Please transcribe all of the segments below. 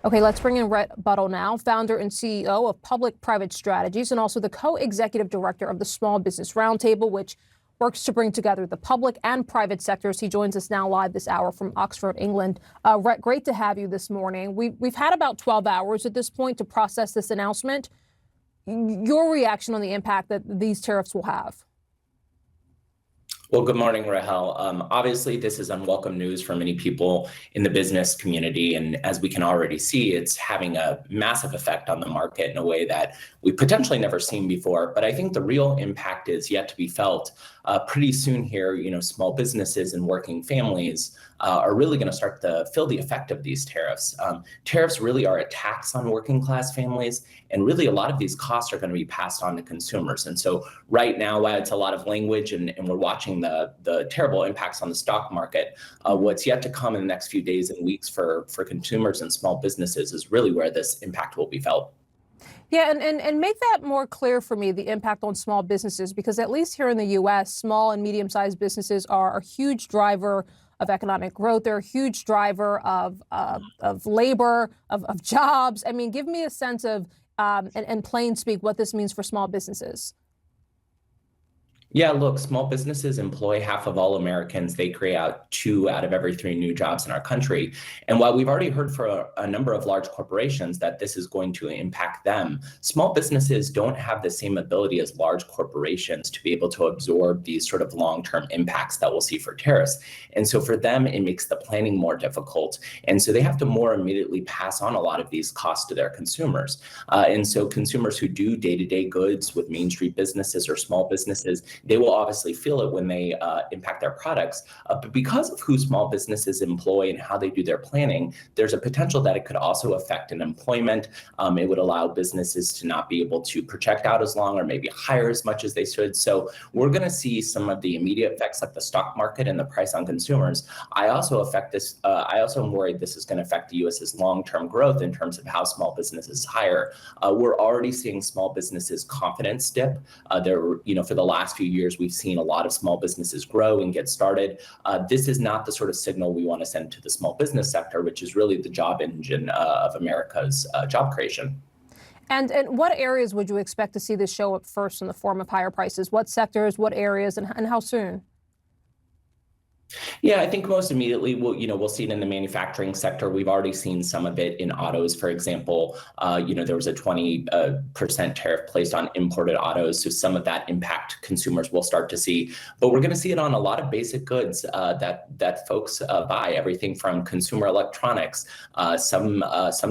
Okay, let's bring in Rhett Buttle now, founder and CEO of Public-Private Strategies and also the co-executive director of the Small Business Roundtable, which works to bring together the public and private sectors. He joins us now live this hour from Oxford, England. Rhett, great to have you this morning. We've had about 12 hours at this point to process this announcement. Your reaction on the impact that these tariffs will have? Well, good morning, Rahel. Obviously, this is unwelcome news for many people in the business community. And as we can already see, it's having a massive effect on the market in a way that we potentially never seen before. But I think the real impact is yet to be felt pretty soon here. Small businesses and working families are really going to start to feel the effect of these tariffs. Tariffs really are a tax on working class families. And really, a lot of these costs are going to be passed on to consumers. And so right now, while it's a lot of language and we're watching the terrible impacts on the stock market, what's yet to come in the next few days and weeks for consumers and small businesses is really where this impact will be felt. Yeah, and make that more clear for me, the impact on small businesses, because at least here in the U.S., small and medium-sized businesses are a huge driver of economic growth. They're a huge driver of labor, of jobs. I mean, give me a sense of, in plain speak, what this means for small businesses. Yeah, look, small businesses employ half of all Americans. They create out 2 out of every 3 new jobs in our country. And while we've already heard for a number of large corporations that this is going to impact them, small businesses don't have the same ability as large corporations to be able to absorb these sort of long-term impacts that we'll see for tariffs. And so for them, it makes the planning more difficult. And so they have to more immediately pass on a lot of these costs to their consumers. And so consumers who do day-to-day goods with Main Street businesses or small businesses, they will obviously feel it when they impact their products. But because of who small businesses employ and how they do their planning, there's a potential that it could also affect in employment. It would allow businesses to not be able to project out as long or maybe hire as much as they should. So we're going to see some of the immediate effects like the stock market and the price on consumers. I also am worried this is going to affect the U.S.'s long-term growth in terms of how small businesses hire. We're already seeing small businesses' confidence dip. For the last few years, we've seen a lot of small businesses grow and get started. This is not the sort of signal we want to send to the small business sector, which is really the job engine of America's job creation. And what areas would you expect to see this show up first in the form of higher prices? What sectors, what areas, and how soon? Yeah, I think most immediately we'll see it in the manufacturing sector. We've already seen some of it in autos, for example. There was a 20% tariff placed on imported autos, so some of that impact consumers will start to see. But we're going to see it on a lot of basic goods that folks buy, everything from consumer electronics, some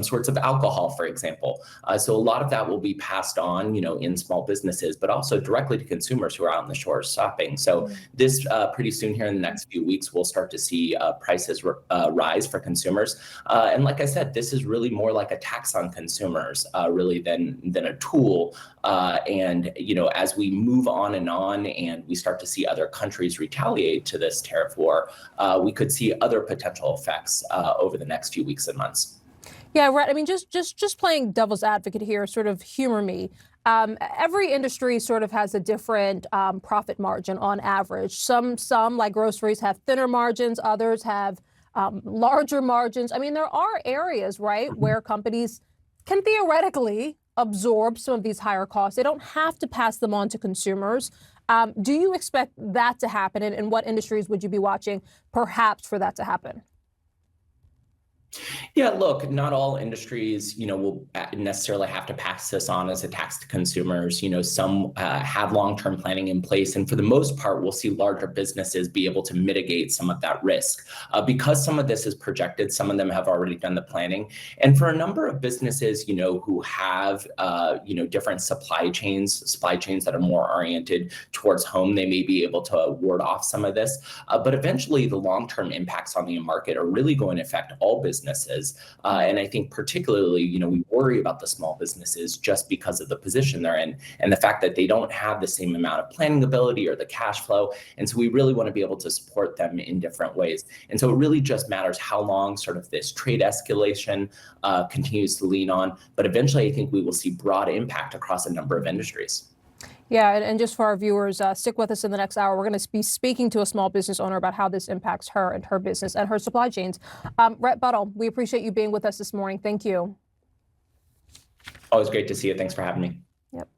sorts of alcohol, for example. So a lot of that will be passed on, in small businesses, but also directly to consumers who are out in the shores shopping. So this pretty soon here in the next few weeks, we'll start to see prices rise for consumers. And like I said, this is really more like a tax on consumers, really than a tool. As we move on and we start to see other countries retaliate to this tariff war, we could see other potential effects over the next few weeks and months. Yeah, right. I mean, just playing devil's advocate here, sort of humor me. Every industry sort of has a different profit margin on average. Some like groceries have thinner margins, others have larger margins. I mean, there are areas, right, where companies can theoretically absorb some of these higher costs. They don't have to pass them on to consumers. Do you expect that to happen? And what industries would you be watching perhaps for that to happen? Yeah, look, not all industries, will necessarily have to pass this on as a tax to consumers. Some have long-term planning in place. And for the most part, we'll see larger businesses be able to mitigate some of that risk. Because some of this is projected, some of them have already done the planning. And for a number of businesses, who have, different supply chains that are more oriented towards home, they may be able to ward off some of this. But eventually, the long-term impacts on the market are really going to affect all businesses. And I think particularly, we worry about the small businesses just because of the position they're in and the fact that they don't have the same amount of planning ability or the cash flow. And so we really want to be able to support them in different ways. And so it really just matters how long sort of this trade escalation continues to lean on. But eventually, I think we will see broad impact across a number of industries. Yeah, and just for our viewers, stick with us in the next hour. We're going to be speaking to a small business owner about how this impacts her and her business and her supply chains. Rhett Buttle, we appreciate you being with us this morning. Thank you. Always great to see you. Thanks for having me. Yep.